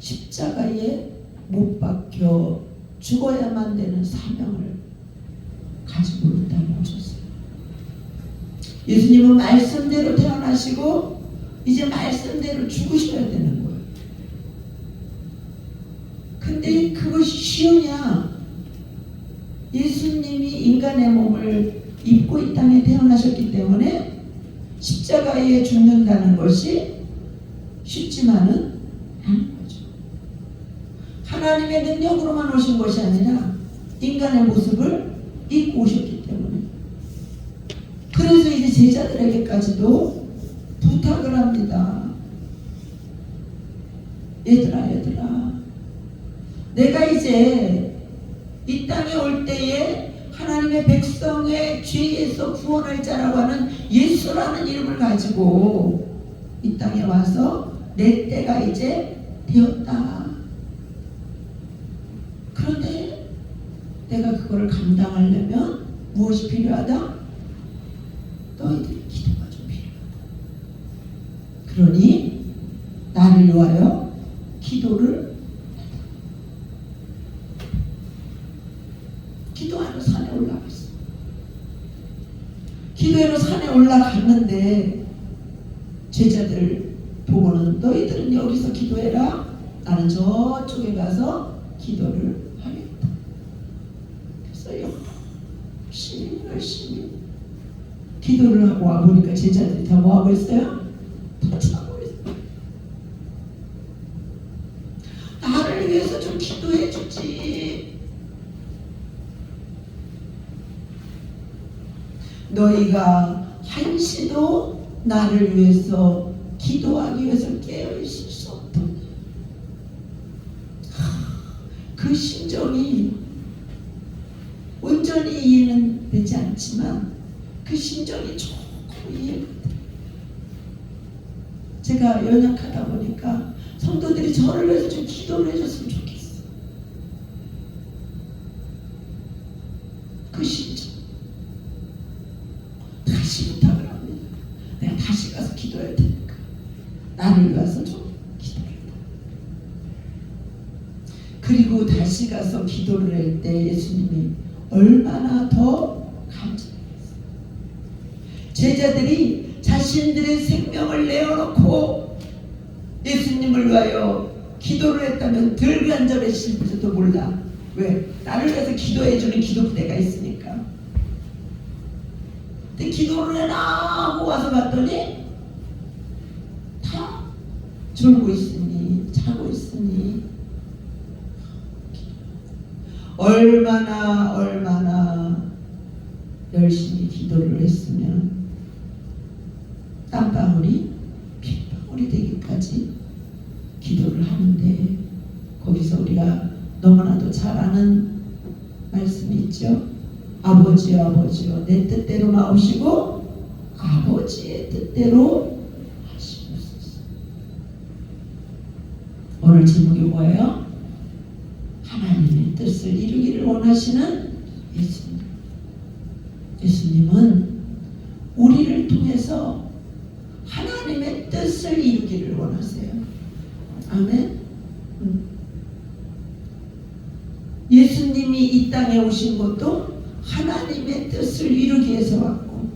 십자가에 못 박혀 죽어야만 되는 사명을 가지고 이 땅에 오셨어요. 예수님은 말씀대로 태어나시고 이제 말씀대로 죽으셔야 되는 거예요. 근데 그것이 쉬우냐? 예수님이 인간의 몸을 입고 이 땅에 태어나셨기 때문에 십자가에 죽는다는 것이 쉽지만은 않은 거죠. 하나님의 능력으로만 오신 것이 아니라 인간의 모습을 입고 오셨기 때문에, 그래서 이제 제자들에게까지도 부탁을 합니다. 얘들아 내가 이제 이 땅에 올 때에 하나님의 백성의 죄에서 구원할 자라고 하는 예수라는 이름을 가지고 이 땅에 와서 내 때가 이제 되었다. 그런데 내가 그거를 감당하려면 무엇이 필요하다? 너희들의 기도가 좀 필요하다. 그러니 나를 위하여 기도를 기도하러 산에 올라갔어. 기도하러 산에 올라갔는데 제자들 보고는 너희들은 여기서 기도해라. 나는 저쪽에 가서 기도를 하겠다. 그래서 열심히 기도를 하고 와보니까 제자들이 다 뭐하고 있어요? 다 자고 있어요. 나를 위해서 좀 기도해 주지. 너희가 한시도 나를 위해서 기도하기 위해서 깨어있을 수 없더니. 그 심정이 온전히 이해는 되지 않지만 그 심정이 조금 이해가 돼요. 제가 연약하다 보니까 성도들이 저를 위해서 좀 기도를 해줬으면 좋겠어요. 그 심정 다시 부탁을 합니다. 내가 다시 가서 기도할 테니까 나를 위해서 좀 기도해라. 그리고 다시 가서 기도를 할 때 예수님이 얼마나 더 감사했어요. 제자들이 자신들의 생명을 내어놓고 예수님을 위하여 기도를 했다면 덜 간절해질지도 몰라. 왜? 나를 위해서 기도해주는 기도부대가 있으니까. 근데 기도를 해라 하고 와서 봤더니 다 졸고 있으니, 자고 있으니, 얼마나 열심히 기도를 했으면 땀방울이 핏방울이 되기까지 기도를 하는데, 거기서 우리가 너무나도 잘 아는 말씀이 있죠. 아버지여 내 뜻대로 마옵시고 아버지의 뜻대로 하시옵소서. 오늘 제목이 뭐예요? 하나님의 뜻을 이루기를 원하시는 예수님. 예수님은 우리를 통해서 하나님의 뜻을 이루기를 원하세요. 아멘. 예수님이 이 땅에 오신 것도 하나님의 뜻을 이루기 위해서 왔고,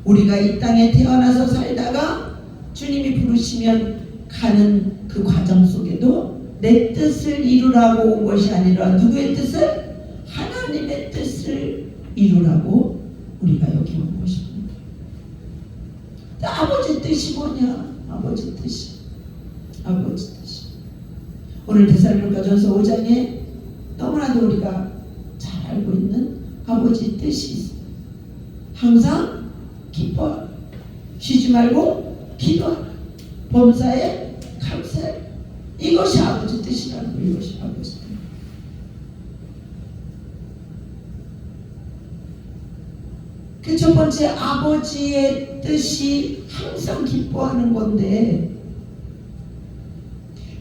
우리가 이 땅에 태어나서 살다가 주님이 부르시면 가는 그 과정 속에도 내 뜻을 이루라고 온 것이 아니라 누구의 뜻을? 하나님의 뜻을 이루라고 우리가 여기 온 것입니다. 아버지 뜻이 뭐냐? 아버지 뜻이. 오늘 데살로니가전서 5장에 너무나도 우리가 잘 알고 있는 아버지 뜻이 있어요. 항상 기뻐하라. 쉬지 말고 기도하라. 범사에 감사해. 이것이 아버지 뜻이라는 거예요. 이것이 아버지 뜻. 그 첫 번째, 아버지의 뜻이 항상 기뻐하는 건데,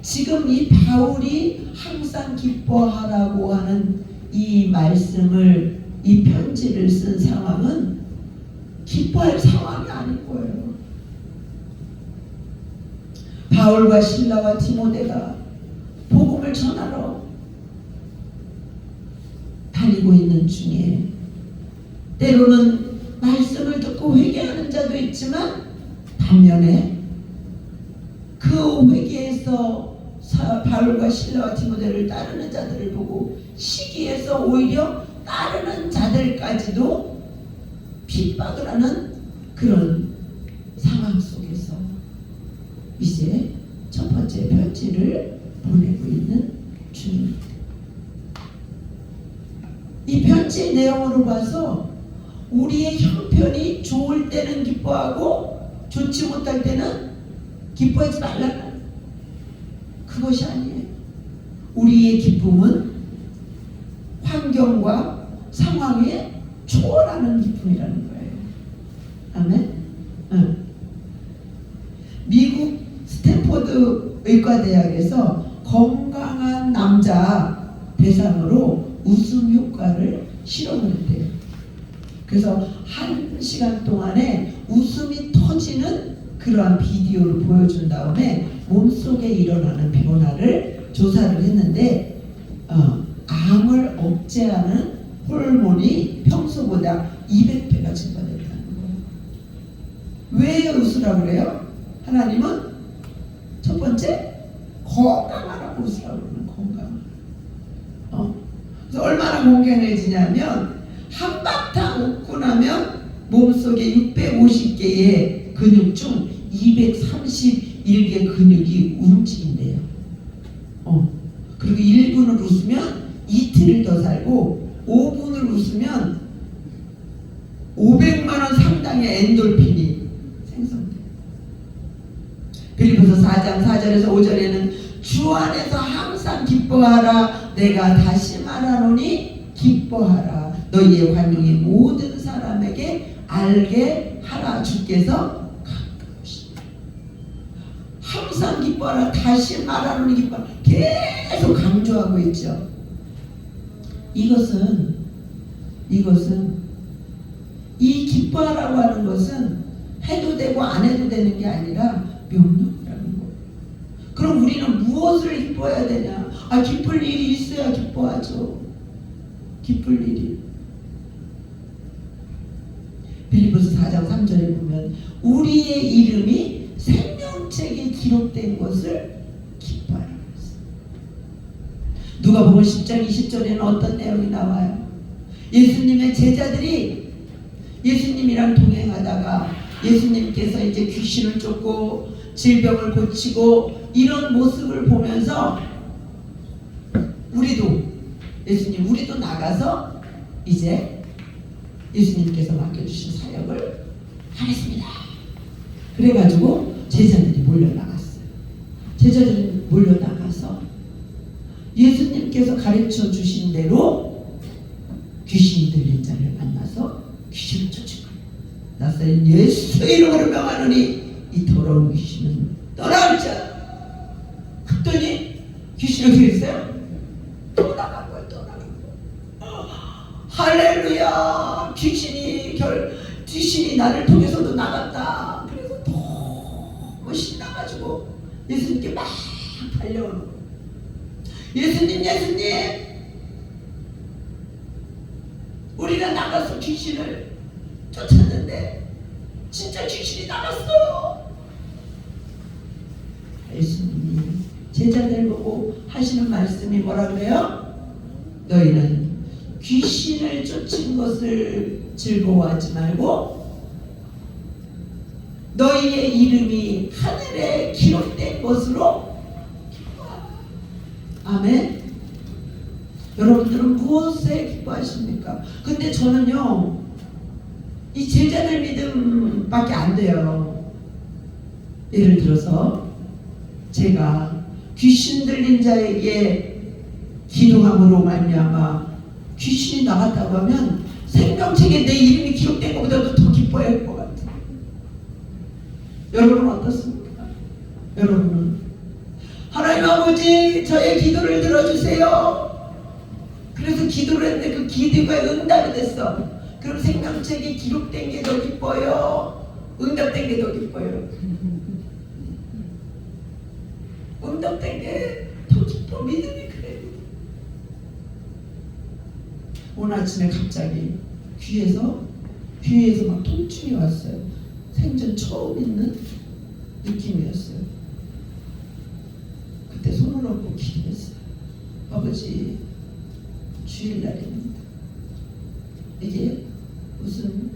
지금 이 바울이 항상 기뻐하라고 하는 이 말씀을, 이 편지를 쓴 상황은 기뻐할 상황이 아닌 거예요. 바울과 실라와 디모데가 복음을 전하러 다니고 있는 중에 때로는 말씀을 듣고 회개하는 자도 있지만 반면에 그 회개에서 바울과 실라와 디모데를 따르는 자들을 보고 시기해서 오히려 따르는 자들까지도 핍박을 하는 그런 상황 속에서 이제 첫 번째 편지를 보내고 있는 중입니다. 이 편지의 내용으로 봐서 우리의 형편이 좋을 때는 기뻐하고 좋지 못할 때는 기뻐하지 말라는 그것이 아니에요. 우리의 기쁨은 환경과 상황에 초월하는 기쁨이라는 거예요. 아멘. 미국 스탠포드 의과대학에서 건강한 남자 대상으로 웃음 효과를 실험을 했대요. 그래서 1시간 동안에 웃음이 터지는 그러한 비디오를 보여준 다음에 몸속에 일어나는 변화를 조사를 했는데 암을 억제하는 호르몬이 평소보다 200배가 증가됐다는 거예요. 왜 웃으라고 그래요? 하나님은 첫 번째 건강하라고 웃으라고 그러는 건강. 그래서 얼마나 건강해지냐면 한바탕 웃고 나면 몸속에 650개의 근육 중 231개 근육이 움직인대요. 그리고 1분을 웃으면 이틀을 더 살고 5분을 웃으면 500만 원 상당의 엔돌핀이 생성돼요. 빌립보서 4장 4절에서 5절에는 주 안에서 항상 기뻐하라. 내가 다시 말하노니 기뻐하라. 너희의 관용이 모든 사람에게 알게 하라. 주께서 가까우시다. 항상 기뻐하라. 다시 말하노니 기뻐하라. 계속 강조하고 있죠. 이것은 이 기뻐하라고 하는 것은 해도 되고 안 해도 되는 게 아니라 명령이라는 거예요. 그럼 우리는 무엇을 기뻐해야 되냐? 기쁠 일이 있어야 기뻐하죠. 기쁠 일이. 빌립보서 4장 3절에 보면 우리의 이름이 생명책에 기록된 것을 기뻐하라고 했어요. 누가복음 10장 20절에는 어떤 내용이 나와요? 예수님의 제자들이 예수님이랑 동행하다가 예수님께서 이제 귀신을 쫓고 질병을 고치고 이런 모습을 보면서 우리도 나가서 이제 예수님께서 맡겨주신 사역을 하겠습니다. 그래가지고 제자들이 몰려나갔어요. 제자들이 몰려나가서 예수님께서 가르쳐 주신 대로 귀신이 들린 자를 만나서 귀신을 쫓은 거예요. 나사렛 예수 이름으로 명하노니 이 더러운 귀신은 떠나올지어다. 그랬더니 귀신이 어떻게 했어요? 또 나간 거예요. 또 나간 거예요. 할렐루야. 귀신이 나를 통해서도 나갔다. 그래서 너무 신나가지고 예수님께 막 달려오는 거예요. 예수님 우리가 나가서 귀신을 쫓았는데 진짜 귀신이 나갔어. 예수님이 제자들 보고 하시는 말씀이 뭐라 그래요? 너희는 귀신을 쫓은 것을 즐거워하지 말고 너희의 이름이 하늘에 기록된 것으로 기뻐하라. 아멘. 여러분들은 무엇에 기뻐하십니까? 근데 저는요 이 제자들 믿음밖에 안 돼요. 예를 들어서 제가 귀신 들린 자에게 기도함으로 말미암아 귀신이 나갔다고 하면 생명책에 내 이름이 기록된 것보다도 더 기뻐해야 할 것 같아요. 여러분은 어떻습니까? 여러분은 하나님 아버지 저의 기도를 들어주세요. 그래서 기도를 했는데 그 기도가 응답이 됐어. 그럼 생명책에 기록된 게 더 기뻐요? 응답된 게 더 기뻐요? 응답된 게 더 기뻐. 믿음이 그래요. 오늘 아침에 갑자기 귀에서 막 통증이 왔어요. 생전 처음 있는 느낌이었어요. 그때 손을 얹고 기도했어요. 아버지, 주일날입니다. 이게 무슨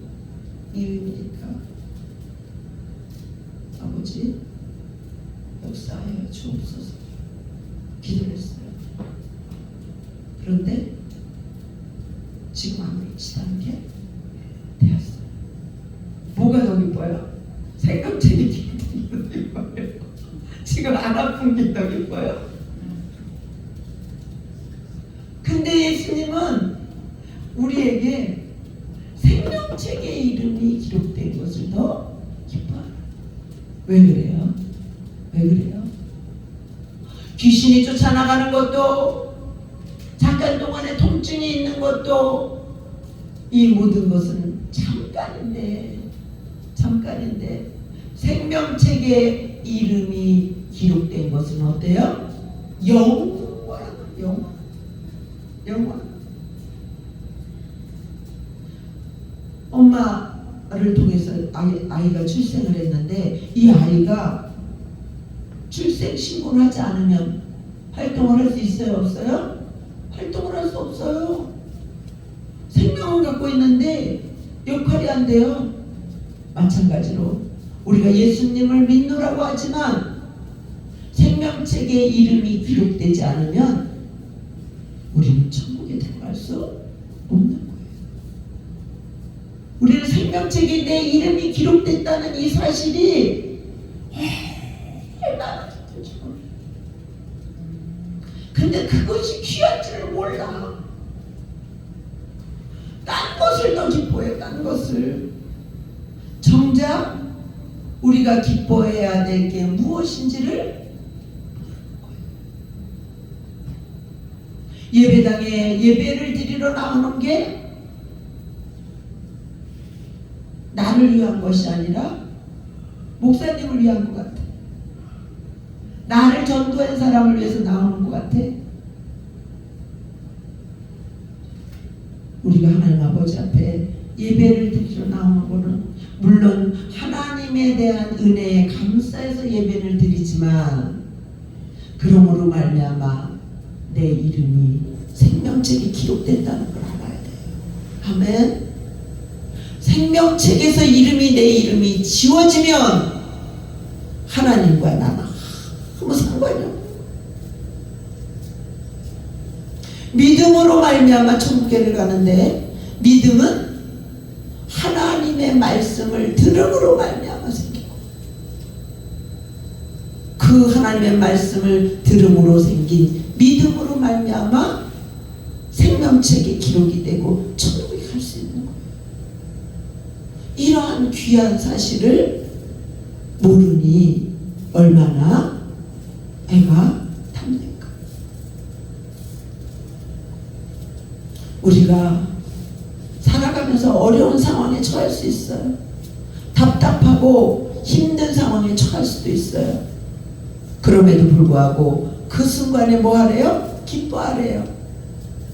이유입니까? 아버지, 역사하여 주옵소서. 기도를 했어요. 그런데 지금 아무렇지도 않게 되었어요. 뭐가 더 기뻐요? 생명체이 기뻐요. 지금 안 아픈 게 더 기뻐요. 근데 예수님은 우리에게 생명책의 이름이 기록된 것을 더 기뻐하라. 왜 그래요? 왜 그래요? 귀신이 쫓아나가는 것도, 잠깐 동안에 통증이 있는 것도, 이 모든 것은 잠깐인데 생명책의 이름이 기록된 것은 어때요? 영원. 엄마를 통해서 아이가 출생을 했는데, 이 아이가 출생 신고를 하지 않으면 활동을 할 수 있어요? 없어요? 활동을 할 수 없어요. 생명을 갖고 있는데 역할이 안 돼요. 마찬가지로 우리가 예수님을 믿노라고 하지만 생명책에 이름이 기록되지 않으면 우리는 천국에 들어갈 수 없는 거예요. 우리는 생명책에 내 이름이 기록됐다는 이 사실이 얼마나 기쁜지 몰라요. 근데 그것이 귀한지를 몰라. 딴 것을 더 기뻐해. 딴 것을. 정작 우리가 기뻐해야 될 게 무엇인지를 예배당에 예배를 드리러 나오는 게 나를 위한 것이 아니라 목사님을 위한 것 같아. 나를 전도한 사람을 위해서 나오는 것 같아. 우리가 하나님 아버지 앞에 예배를 드리러 나오는 것은 물론 하나님에 대한 은혜에 감사해서 예배를 드리지만, 그러므로 말미암아 내 이름이 생명책에 기록된다는 걸 알아야 돼요. 아멘. 생명책에서 내 이름이 지워지면 하나님과 나는 아무 상관이 없어요. 믿음으로 말미암아 천국에를 가는데, 믿음은 하나님의 말씀을 들음으로 말미암아 생기고, 그 하나님의 말씀을 들음으로 생긴 믿음으로 말미암아 생명책에 기록이 되고 천국에 갈 수 있는 거예요. 이러한 귀한 사실을 모르니 얼마나 애가 탑니까? 우리가 살아가면서 어려운 상황에 처할 수 있어요. 답답하고 힘든 상황에 처할 수도 있어요. 그럼에도 불구하고 그 순간에 뭐 하래요? 기뻐하래요.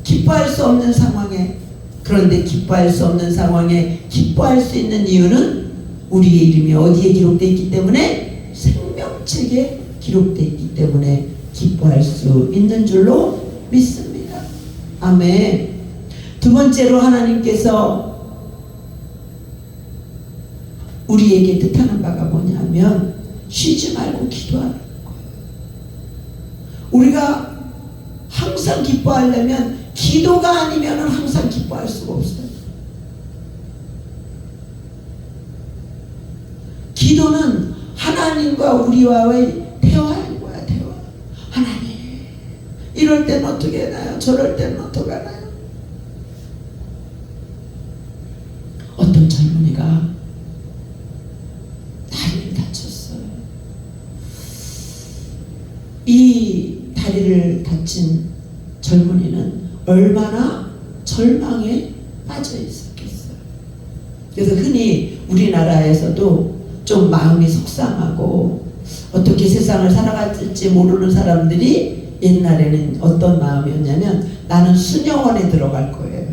기뻐할 수 없는 상황에. 그런데 기뻐할 수 없는 상황에 기뻐할 수 있는 이유는 우리의 이름이 어디에 기록되어 있기 때문에? 생명책에 기록되어 있기 때문에 기뻐할 수 있는 줄로 믿습니다. 아멘. 두 번째로 하나님께서 우리에게 뜻하는 바가 뭐냐면 쉬지 말고 기도하는 거예요. 우리가 항상 기뻐하려면 기도가 아니면 항상 기뻐할 수가 없어요. 기도는 하나님과 우리와의 대화인 거야. 대화. 하나님, 이럴 때는 어떻게 하나요? 저럴 때는 어떻게 하나요? 어떤 젊은이가 다리를 다쳤어요. 이 다리를 다친 젊은이는 얼마나 절망에 빠져 있었겠어요. 그래서 흔히 우리나라에서도 좀 마음이 속상하고 어떻게 세상을 살아갈지 모르는 사람들이 옛날에는 어떤 마음이었냐면 나는 수녀원에 들어갈 거예요.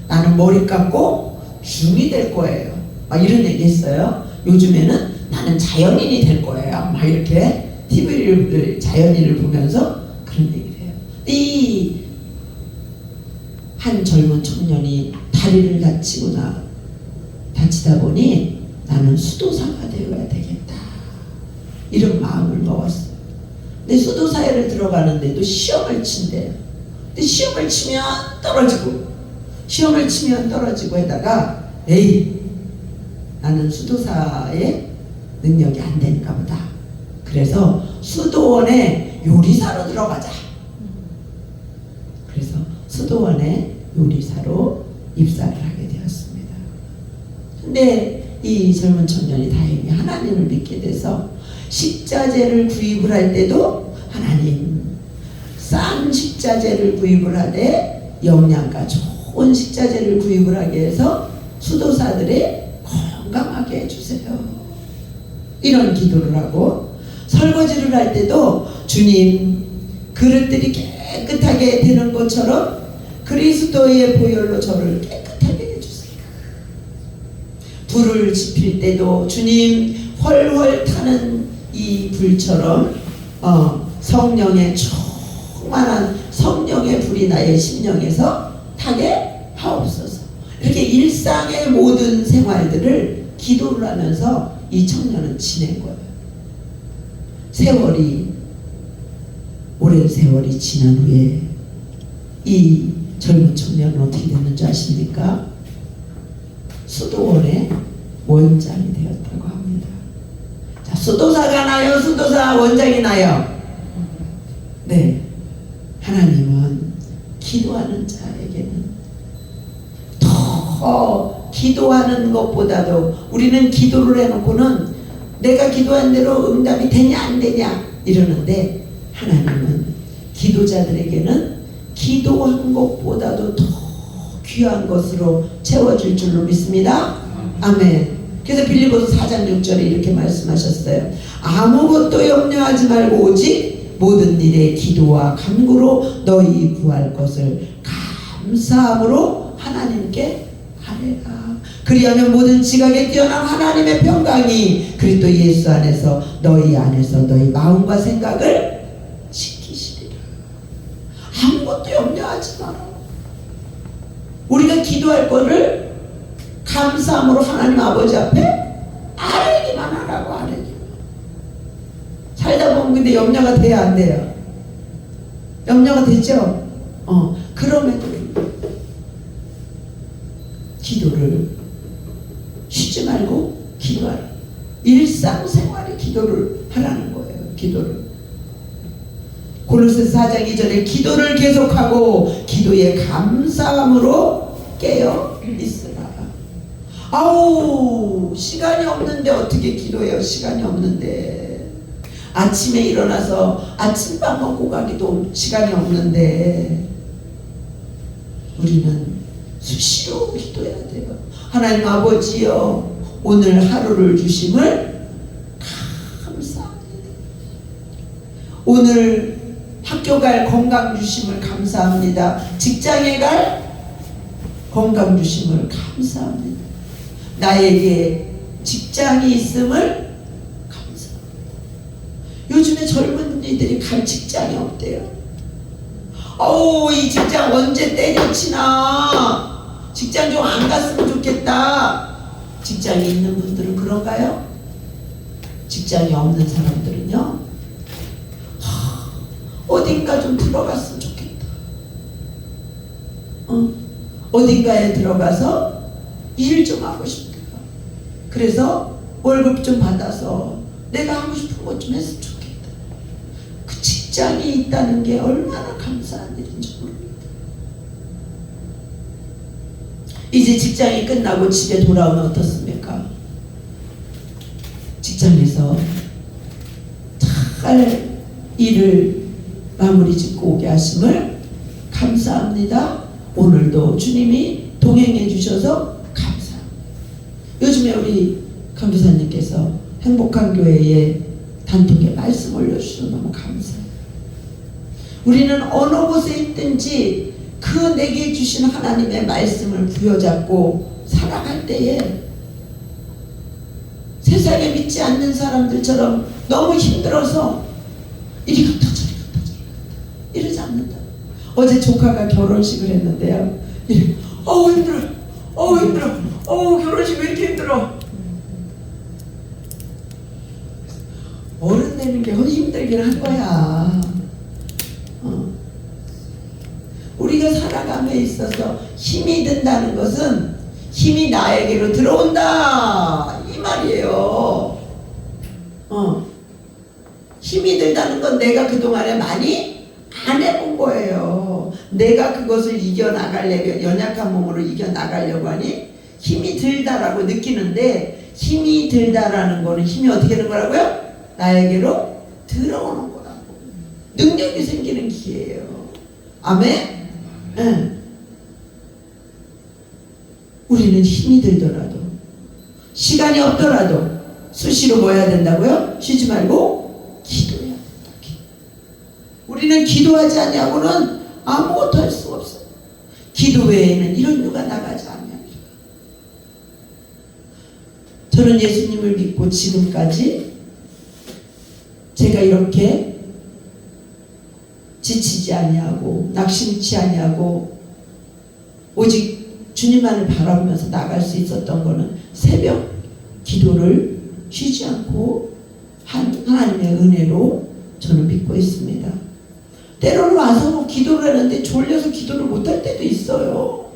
나는 머리 감고 중이 될 거예요. 막 이런 얘기 했어요. 요즘에는 나는 자연인이 될 거예요. 막 이렇게 TV를 자연인을 보면서 그런 얘기를 해요. 이 한 젊은 청년이 다리를 다치다 보니 나는 수도사가 되어야 되겠다. 이런 마음을 먹었어. 근데 수도사회를 들어가는데도 시험을 친대요. 근데 시험을 치면 떨어지고 해다가 에이 나는 수도사의 능력이 안 되는가 보다. 그래서 수도원에 요리사로 들어가자. 그래서 수도원에 요리사로 입사를 하게 되었습니다. 근데 이 젊은 청년이 다행히 하나님을 믿게 돼서 식자재를 구입을 할 때도 하나님 싼 식자재를 구입을 하되 영양가 좋은 식자재를 구입을 하게 해서 수도사들의 건강하게 해주세요. 이런 기도를 하고 설거지를 할 때도 주님 그릇들이 깨끗하게 되는 것처럼 그리스도의 보혈로 저를 깨끗하게 해주세요. 불을 지필 때도 주님 훨훨 타는 이 불처럼 성령의 충만한 성령의 불이 나의 심령에서 타게 하옵소서. 이렇게 일상의 모든 생활들을 기도를 하면서 이 청년은 지낸 거예요. 오랜 세월이 지난 후에 이 젊은 청년은 어떻게 됐는지 아십니까? 수도원의 원장이 되었다고 합니다. 자, 수도사가 나요? 수도사 원장이 나요? 네. 하나님은 기도하는 자에게는 더 기도하는 것보다도 우리는 기도를 해놓고는 내가 기도한 대로 응답이 되냐 안 되냐 이러는데 하나님은 기도자들에게는 기도한 것보다도 더 귀한 것으로 채워줄 줄로 믿습니다. 아멘. 그래서 빌립보서 4장 6절에 이렇게 말씀하셨어요. 아무것도 염려하지 말고 오직 모든 일에 기도와 간구로 너희 구할 것을 감사함으로 하나님께 아뢰라. 그리하면 모든 지각에 뛰어난 하나님의 평강이 그리스도 예수 안에서 너희 마음과 생각을 지키시리라. 아무것도 염려하지 마라. 우리가 기도할 거를 감사함으로 하나님 아버지 앞에 아뢰기만 하라고. 아뢰기만. 살다 보면 근데 염려가 돼야 안 돼요? 염려가 되죠? 그럼에도 기도를 쉬지 말고 기도하라. 일상생활에 기도를 하라는 거예요. 기도를. 골로새 4장 2절에 기도를 계속하고 기도에 감사함으로 깨어 있으라. 아우 시간이 없는데 어떻게 기도해요? 시간이 없는데. 아침에 일어나서 아침밥 먹고 가기도 시간이 없는데 우리는 수시로 기도해야 돼요. 하나님 아버지여 오늘 하루를 주심을 감사합니다. 오늘 학교 갈 건강 주심을 감사합니다. 직장에 갈 건강 주심을 감사합니다. 나에게 직장이 있음을 감사합니다. 요즘에 젊은이들이 갈 직장이 없대요. 이 직장 언제 때려치나. 직장 좀 안 갔으면 좋겠다. 직장이 있는 분들은 그런가요? 직장이 없는 사람들은요, 어딘가 좀 들어갔으면 좋겠다. 어딘가에 들어가서 일 좀 하고 싶다. 그래서 월급 좀 받아서 내가 하고 싶은 것 좀 했으면 좋겠다. 그 직장이 있다는 게 얼마나 감사한 일인지 모릅니다. 이제 직장이 끝나고 집에 돌아오면 어떻습니까? 직장에서 잘 일을 마무리 짓고 오게 하심을 감사합니다. 오늘도 주님이 동행해 주셔서 감사합니다. 요즘에 우리 강교사님께서 행복한 교회에 단톡에 말씀 올려주셔서 너무 감사해요. 우리는 어느 곳에 있든지 그 내게 주신 하나님의 말씀을 부여잡고 살아갈 때에 세상에 믿지 않는 사람들처럼 너무 힘들어서 이리 갔다 저리 갔다 저리 갔다 이러지 않는다. 어제 조카가 결혼식을 했는데요. 힘들어. 힘들어. 결혼식 왜 이렇게 힘들어. 어른 되는 게 힘들긴 한 거야. 우리가 살아감에 있어서 힘이 든다는 것은 힘이 나에게로 들어온다 이 말이에요. 힘이 들다는 건 내가 그동안에 많이 안 해본 거예요. 내가 그것을 이겨나가려고, 연약한 몸으로 이겨나가려고 하니 힘이 들다라고 느끼는데, 힘이 들다라는 거는 힘이 어떻게 되는 거라고요? 나에게로 들어오는 거라고. 능력이 생기는 기회예요. 아멘? 응. 우리는 힘이 들더라도, 시간이 없더라도 수시로 뭐 해야 된다고요? 쉬지 말고 기도해야 된다. 우리는 기도하지 않냐고는 아무것도 할 수가 없어요. 기도 외에는 이런 누가 나가지 않냐니까. 저는 예수님을 믿고 지금까지 제가 이렇게 지치지 아니하고 낙심치 아니하고 오직 주님만을 바라보면서 나갈 수 있었던 거는 새벽 기도를 쉬지 않고 하나님의 은혜로 저는 믿고 있습니다. 때로는 와서 기도를 하는데 졸려서 기도를 못할 때도 있어요.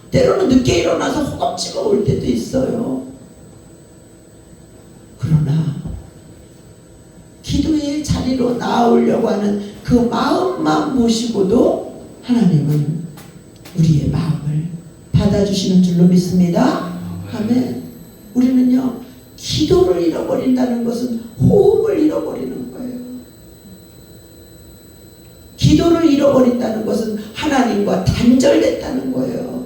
때로는 늦게 일어나서 허겁지겁 올 때도 있어요. 그러나 기도의 자리로 나아오려고 하는 그 마음만 모시고도 하나님은 우리의 마음을 받아주시는 줄로 믿습니다. 아멘. 우리는요, 기도를 잃어버린다는 것은 호흡을 잃어버리는 거예요. 기도를 잃어버린다는 것은 하나님과 단절됐다는 거예요.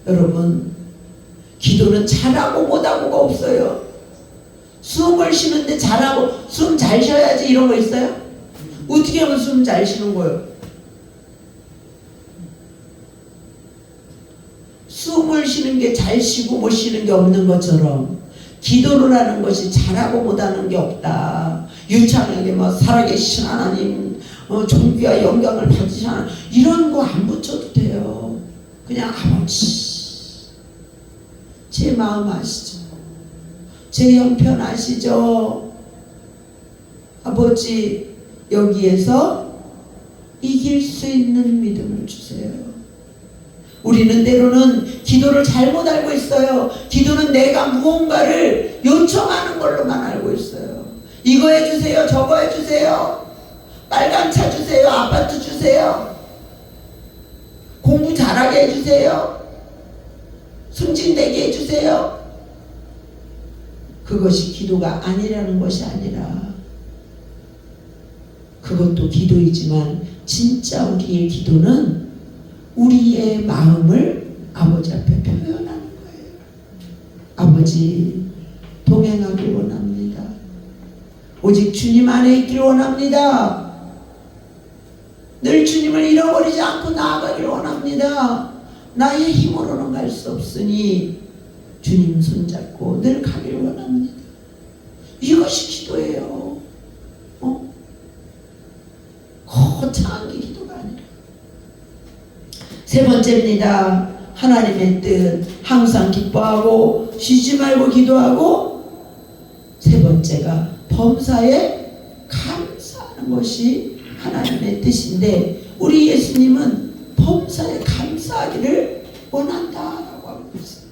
여러분, 기도는 잘하고 못하고가 없어요. 숨을 쉬는데 잘하고 숨 잘 쉬어야지 이런 거 있어요? 어떻게 하면 숨 잘 쉬는 거예요? 숨을 쉬는 게 잘 쉬고 못 쉬는 게 없는 것처럼 기도를 하는 것이 잘하고 못하는 게 없다. 유창하게 살아계신 하나님, 존귀와 영광을 받으신 하나님, 이런 거 안 붙여도 돼요. 그냥 아버지, 제 마음 아시죠? 제 형편 아시죠? 아버지, 여기에서 이길 수 있는 믿음을 주세요. 우리는 때로는 기도를 잘못 알고 있어요. 기도는 내가 무언가를 요청하는 걸로만 알고 있어요. 이거 해주세요, 저거 해주세요, 빨간 차 주세요, 아파트 주세요, 공부 잘하게 해주세요, 승진되게 해주세요. 그것이 기도가 아니라는 것이 아니라, 그것도 기도이지만 진짜 우리의 기도는 우리의 마음을 아버지 앞에 표현하는 거예요. 아버지, 동행하길 원합니다. 오직 주님 안에 있길 원합니다. 늘 주님을 잃어버리지 않고 나아가길 원합니다. 나의 힘으로는 갈 수 없으니 주님 손잡고 늘 가길 원합니다. 이것이 기도예요. 거창한 게 기도가 아니라. 세 번째입니다. 하나님의 뜻 항상 기뻐하고 쉬지 말고 기도하고, 세 번째가 범사에 감사하는 것이 하나님의 뜻인데, 우리 예수님은 범사에 감사하기를 원한다라고 하고 있습니다.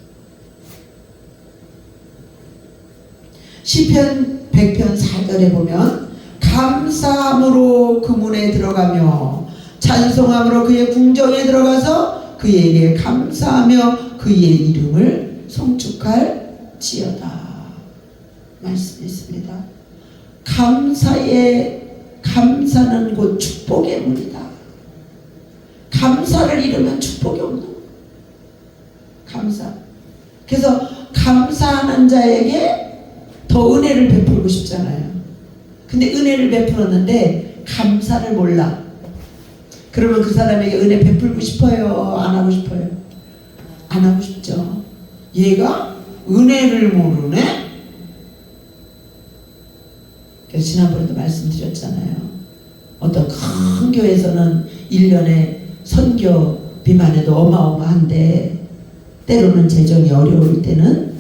시편 100편 4절에 보면 감사함으로 그 문에 들어가며 찬송함으로 그의 궁정에 들어가서 그에게 감사하며 그의 이름을 송축할지어다 말씀했습니다. 감사는 곧 축복의 문이다. 감사를 잃으면 축복이 없는 거예요. 감사. 그래서 감사하는 자에게 더 은혜를 베풀고 싶잖아요. 근데 은혜를 베풀었는데 감사를 몰라. 그러면 그 사람에게 은혜 베풀고 싶어요? 안 하고 싶어요? 안 하고 싶죠. 얘가 은혜를 모르네? 그래서 지난번에도 말씀드렸잖아요. 어떤 큰 교회에서는 1년에 선교비만 해도 어마어마한데 때로는 재정이 어려울 때는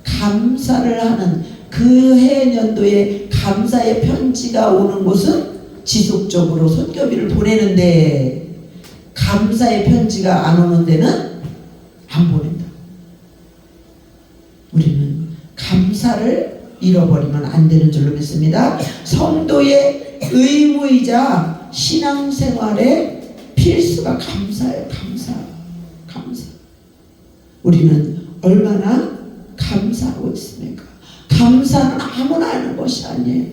감사를 하는 그 해년도에 감사의 편지가 오는 곳은 지속적으로 선교비를 보내는데 감사의 편지가 안 오는 데는 안 보낸다. 우리는 감사를 잃어버리면 안 되는 줄로 믿습니다. 성도의 의무이자 신앙생활의 필수가 감사예요. 감사. 우리는 얼마나 감사하고 있습니까? 감사는 아무나 하는 것이 아니에요.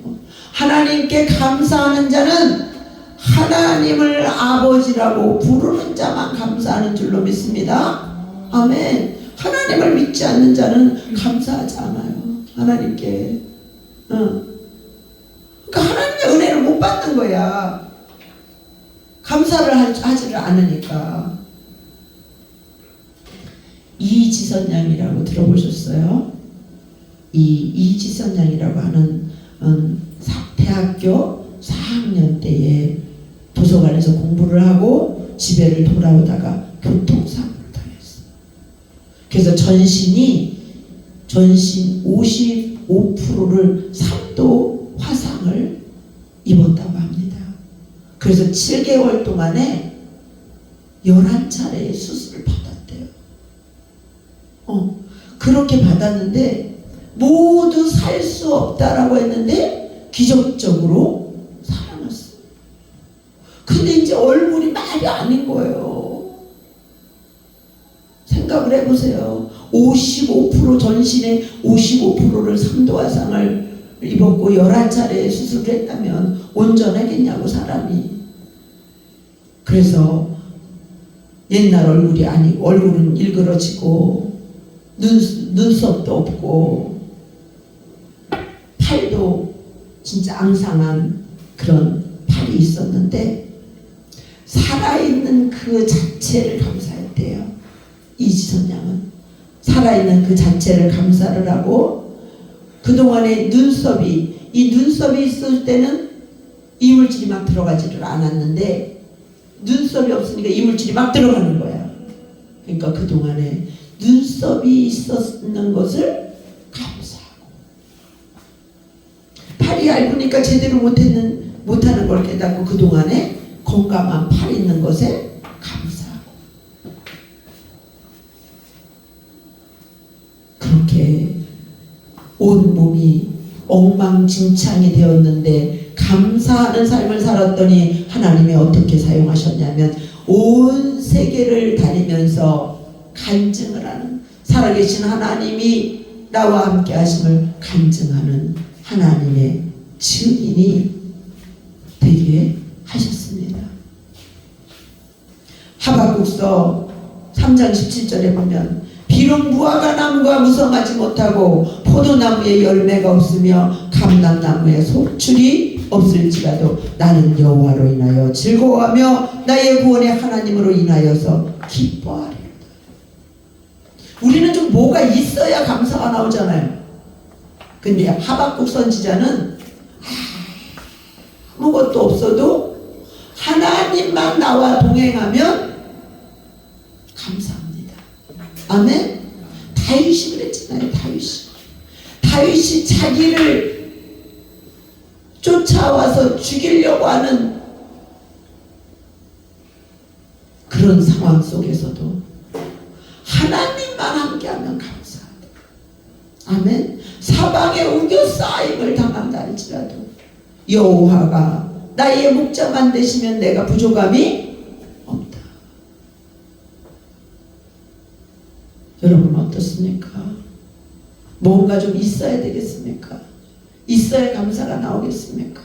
하나님께 감사하는 자는 하나님을 아버지라고 부르는 자만 감사하는 줄로 믿습니다. 아멘. 하나님을 믿지 않는 자는 감사하지 않아요. 하나님께. 그러니까 하나님의 은혜를 못 받는 거야. 감사를 하지를 않으니까. 이지선 양이라고 들어보셨어요? 이지선 양이라고 하는 대학교 4학년 때에 도서관에서 공부를 하고 집에를 돌아오다가 교통사고를 당했어요. 그래서 전신 55%를 3도 화상을 입었다고 합니다. 그래서 7개월 동안에 11차례의 수술을 받았대요. 그렇게 받았는데 모두 살 수 없다라고 했는데 기적적으로 살아났어요. 근데 이제 얼굴이 말이 아닌 거예요. 생각을 해보세요. 55% 전신의 55%를 3도 화상을 입었고 11차례 수술을 했다면 온전하겠냐고 사람이. 그래서 옛날 얼굴이 아니고 얼굴은 일그러지고 눈썹도 없고 팔도 진짜 앙상한 그런 팔이 있었는데 살아있는 그 자체를 감사했대요. 이지선 양은 살아있는 그 자체를 감사를 하고 그동안에 눈썹이 있을 때는 이물질이 막 들어가지를 않았는데 눈썹이 없으니까 이물질이 막 들어가는 거야. 그러니까 그동안에 눈썹이 있었는 것을 감사하고 팔이 얇으니까 제대로 못하는 걸 깨닫고 그동안에 건강한 팔 있는 것에 감사하고 그렇게 온몸이 엉망진창이 되었는데 감사하는 삶을 살았더니 하나님이 어떻게 사용하셨냐면 온 세계를 다니면서 간증을 하는 살아계신 하나님이 나와 함께 하심을 간증하는 하나님의 증인이 되게 하셨습니다. 하박국서 3장 17절에 보면 비록 무화과 나무가 무성하지 못하고 포도나무에 열매가 없으며 감람나무에 소출이 없을지라도 나는 여호와로 인하여 즐거워하며 나의 구원의 하나님으로 인하여서 기뻐하리로다. 우리는 좀 뭐가 있어야 감사가 나오잖아요. 근데 하박국 선지자는 아무것도 없어도 하나님만 나와 동행하면 감사합니다. 아멘. 다윗이 그랬잖아요. 다윗이 자기를 쫓아와서 죽이려고 하는 그런 상황 속에서도 하나님만 함께하면 감사하다. 아멘. 사방에 우겨싸임을 당한다 할지라도 여호와가 나의 목자만 되시면 내가 부족함이 없다. 여러분 어떻습니까? 뭔가 좀 있어야 되겠습니까? 있어야 감사가 나오겠습니까?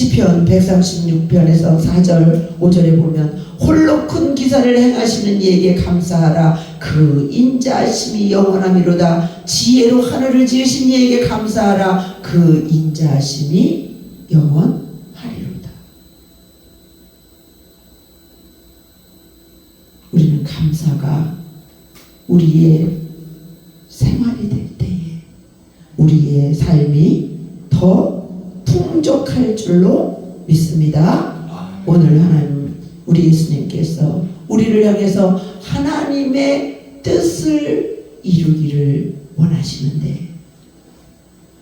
시편 136편에서 4절 5절에 보면 홀로 큰 기사를 행하시는 이에게 감사하라. 그 인자하심이 영원하미로다. 지혜로 하늘을 지으신 이에게 감사하라. 그 인자하심이 영원하리로다. 우리는 감사가 우리의 생활이 될 때에 우리의 삶이 더 풍족할 줄로 믿습니다. 오늘 하나님 우리 예수님께서 우리를 향해서 하나님의 뜻을 이루기를 원하시는데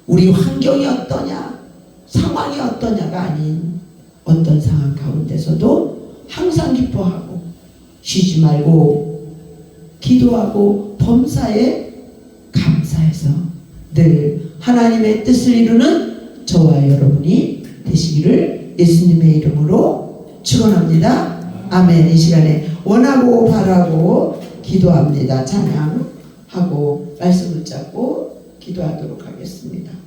우리 환경이 어떠냐 상황이 어떠냐가 아닌 어떤 상황 가운데서도 항상 기뻐하고 쉬지 말고 기도하고 범사에 감사해서 늘 하나님의 뜻을 이루는 저와 여러분이 되시기를 예수님의 이름으로 축원합니다. 아멘. 이 시간에 원하고 바라고 기도합니다. 찬양하고 말씀 붙잡고 기도하도록 하겠습니다.